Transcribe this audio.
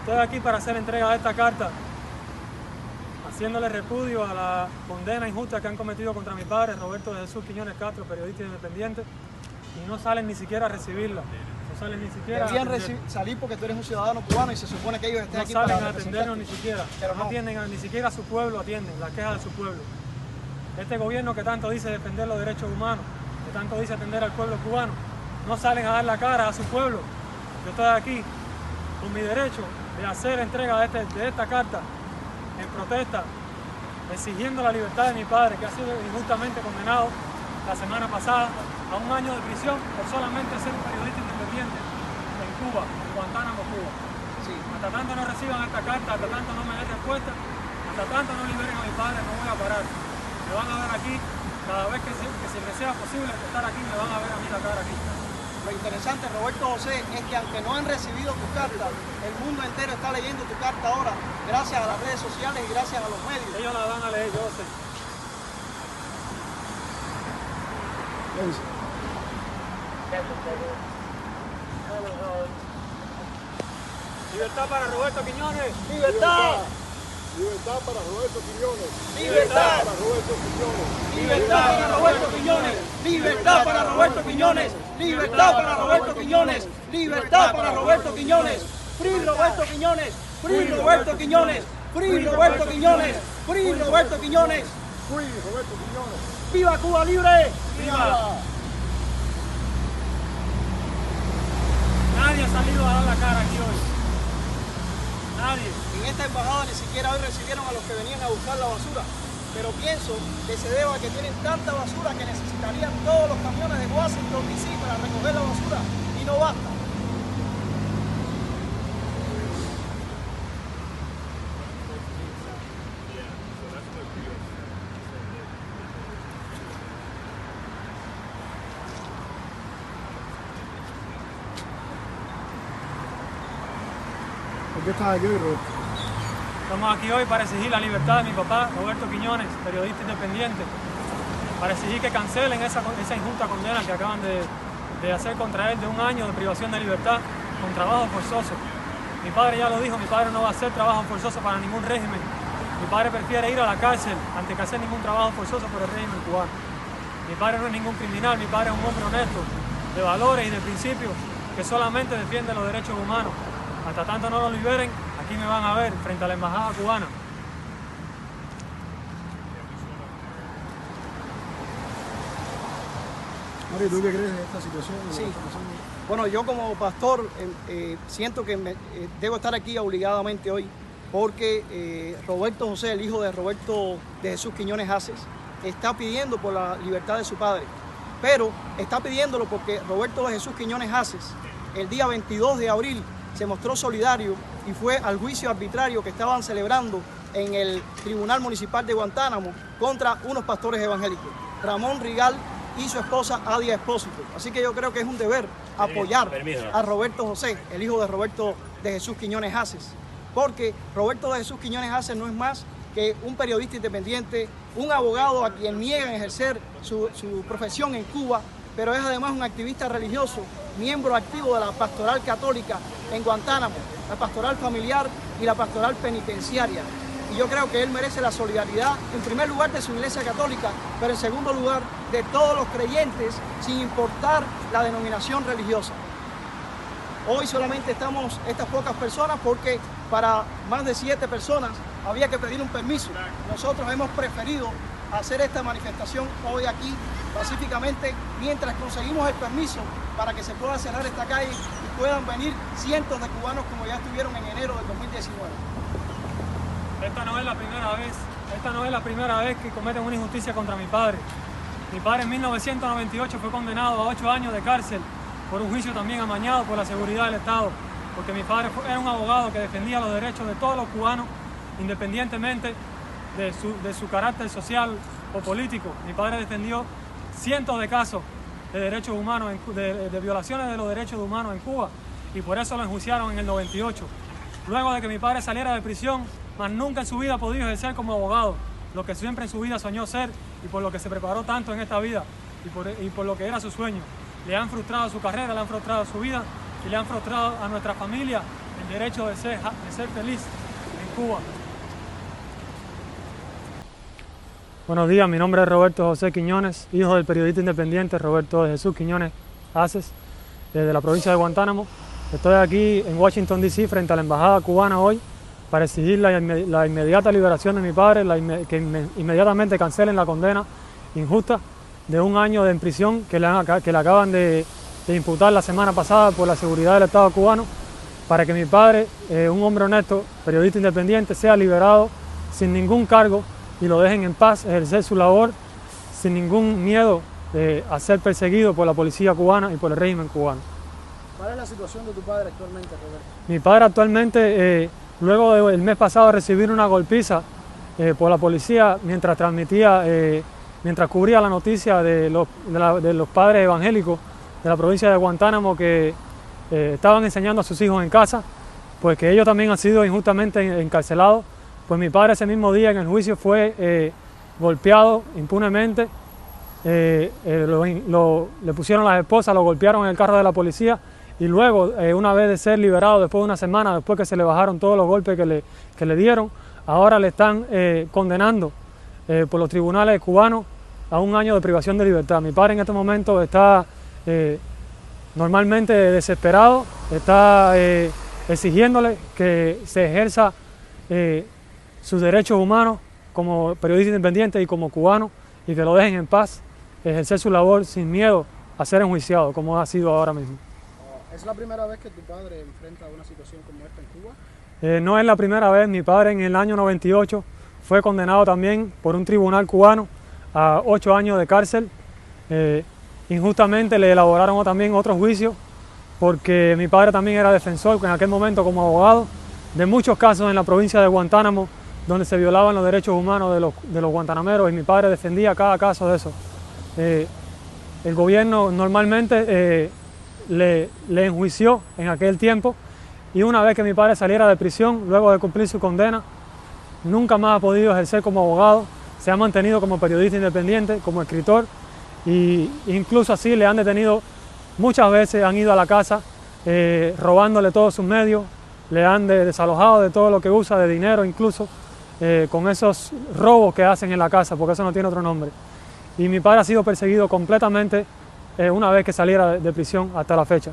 Estoy aquí para hacer entrega de esta carta, haciéndole repudio a la condena injusta que han cometido contra mi padre, Roberto de Jesús Quiñones Castro, periodista independiente, y no salen ni siquiera a recibirla. No salen ni siquiera Deberían salir porque tú eres un ciudadano cubano y se supone que ellos estén aquí para para atendernos ni siquiera. Pero no atienden, ni siquiera a su pueblo atienden, las quejas de su pueblo. Este gobierno que tanto dice defender los derechos humanos, que tanto dice atender al pueblo cubano, no salen a dar la cara a su pueblo. Yo estoy aquí con mi derecho de hacer entrega de esta carta en protesta, exigiendo la libertad de mi padre, que ha sido injustamente condenado la semana pasada a 1 año de prisión por solamente ser un periodista independiente en Cuba, en Guantánamo, Cuba. Sí. Hasta tanto no reciban esta carta, hasta tanto no me den respuesta, hasta tanto no liberen a mi padre, no voy a parar. Me van a ver aquí, cada vez que me sea posible estar aquí, me van a ver a mí la cara aquí. Lo interesante, Roberto José, es que aunque no han recibido tu carta, el mundo entero está leyendo tu carta ahora, gracias a las redes sociales y gracias a los medios. Ellos la van a leer, yo sé. Libertad para Roberto Quiñones. ¡Libertad! Libertad para Roberto Quiñones. ¡Libertad! Para Roberto Quiñones. ¡Libertad para Roberto Quiñones! ¡Libertad para Roberto Quiñones! ¡Libertad para Roberto Quiñones! ¡Libertad para Roberto Quiñones! ¡Free Roberto Quiñones! ¡Free Roberto Quiñones! ¡Free Roberto Quiñones! ¡Free Roberto Quiñones! Free Roberto Quiñones. ¡Viva Cuba libre! ¡Viva! Nadie ha salido a dar la cara aquí hoy. Nadie. En esta embajada ni siquiera hoy recibieron a los que venían a buscar la basura. Pero pienso que se debe a que tienen tanta basura que necesitarían todos los camiones de Washington DC para recoger la basura. Y no basta. ¿Por qué estás aquí hoy, Roberto? Estamos aquí hoy para exigir la libertad de mi papá, Roberto Quiñones, periodista independiente, para exigir que cancelen esa injusta condena que acaban de hacer contra él de 1 año de privación de libertad con trabajo forzoso. Mi padre ya lo dijo, mi padre no va a hacer trabajo forzoso para ningún régimen. Mi padre prefiere ir a la cárcel antes que hacer ningún trabajo forzoso por el régimen cubano. Mi padre no es ningún criminal, mi padre es un hombre honesto, de valores y de principios, que solamente defiende los derechos humanos. Hasta tanto no lo liberen, aquí me van a ver frente a la embajada cubana. Mario, ¿tú qué crees de esta situación? Sí. Bueno, yo como pastor siento que debo estar aquí obligadamente hoy porque Roberto José, el hijo de Roberto de Jesús Quiñones Haces, está pidiendo por la libertad de su padre. Pero está pidiéndolo porque Roberto de Jesús Quiñones Haces, el día 22 de abril, se mostró solidario y fue al juicio arbitrario que estaban celebrando en el Tribunal Municipal de Guantánamo contra unos pastores evangélicos, Ramón Rigal y su esposa Adia Espósito. Así que yo creo que es un deber apoyar a Roberto José, el hijo de Roberto de Jesús Quiñones Haces, porque Roberto de Jesús Quiñones Haces no es más que un periodista independiente, un abogado a quien niegan ejercer su profesión en Cuba, pero es además un activista religioso, miembro activo de la pastoral católica en Guantánamo, la pastoral familiar y la pastoral penitenciaria. Y yo creo que él merece la solidaridad, en primer lugar, de su iglesia católica, pero en segundo lugar, de todos los creyentes, sin importar la denominación religiosa. Hoy solamente estamos estas pocas personas porque para más de 7 personas había que pedir un permiso. Nosotros hemos preferido hacer esta manifestación hoy aquí pacíficamente mientras conseguimos el permiso para que se pueda cerrar esta calle y puedan venir cientos de cubanos como ya estuvieron en enero del 2019. Esta no es la primera vez que cometen una injusticia contra mi padre. Mi padre en 1998 fue condenado a 8 años de cárcel por un juicio también amañado por la seguridad del Estado, porque mi padre era un abogado que defendía los derechos de todos los cubanos, independientemente de su carácter social o político. Mi padre defendió cientos de casos de derechos humanos, de violaciones de los derechos humanos en Cuba, y por eso lo enjuiciaron en el 98. Luego de que mi padre saliera de prisión, mas nunca en su vida ha podido ejercer como abogado, lo que siempre en su vida soñó ser y por lo que se preparó tanto en esta vida y por lo que era su sueño. Le han frustrado su carrera, le han frustrado su vida y le han frustrado a nuestra familia en derecho de ser feliz en Cuba. Buenos días, mi nombre es Roberto José Quiñones, hijo del periodista independiente Roberto de Jesús Quiñones Haces, de la provincia de Guantánamo. Estoy aquí en Washington, D.C., frente a la embajada cubana hoy, para exigir la inmediata liberación de mi padre, que inmediatamente cancelen la condena injusta de 1 año de prisión que le acaban de imputar la semana pasada por la seguridad del Estado cubano, para que mi padre, un hombre honesto, periodista independiente, sea liberado sin ningún cargo y lo dejen en paz ejercer su labor sin ningún miedo a ser perseguido por la policía cubana y por el régimen cubano. ¿Cuál es la situación de tu padre actualmente, Roberto? Mi padre actualmente, luego del mes pasado de recibir una golpiza por la policía mientras mientras cubría la noticia de los padres evangélicos de la provincia de Guantánamo que estaban enseñando a sus hijos en casa, pues que ellos también han sido injustamente encarcelados. Pues mi padre ese mismo día en el juicio fue golpeado impunemente, le pusieron las esposas, lo golpearon en el carro de la policía y luego, una vez de ser liberado después de una semana, después que se le bajaron todos los golpes que le dieron, ahora le están condenando por los tribunales cubanos a 1 año de privación de libertad. Mi padre en este momento está normalmente desesperado, está exigiéndole que se ejerza sus derechos humanos como periodista independiente y como cubano, y que lo dejen en paz, ejercer su labor sin miedo a ser enjuiciado, como ha sido ahora mismo. ¿Es la primera vez que tu padre enfrenta una situación como esta en Cuba? No es la primera vez. Mi padre en el año 98 fue condenado también por un tribunal cubano a 8 años de cárcel. Injustamente le elaboraron también otro juicio porque mi padre también era defensor en aquel momento como abogado de muchos casos en la provincia de Guantánamo donde se violaban los derechos humanos de los guantanameros, y mi padre defendía cada caso de eso. El gobierno normalmente le enjuició en aquel tiempo, y una vez que mi padre saliera de prisión, luego de cumplir su condena, nunca más ha podido ejercer como abogado. Se ha mantenido como periodista independiente, como escritor, e incluso así le han detenido muchas veces, han ido a la casa robándole todos sus medios, le han desalojado de todo lo que usa, de dinero incluso, con esos robos que hacen en la casa, porque eso no tiene otro nombre. Y mi padre ha sido perseguido completamente una vez que saliera de prisión hasta la fecha.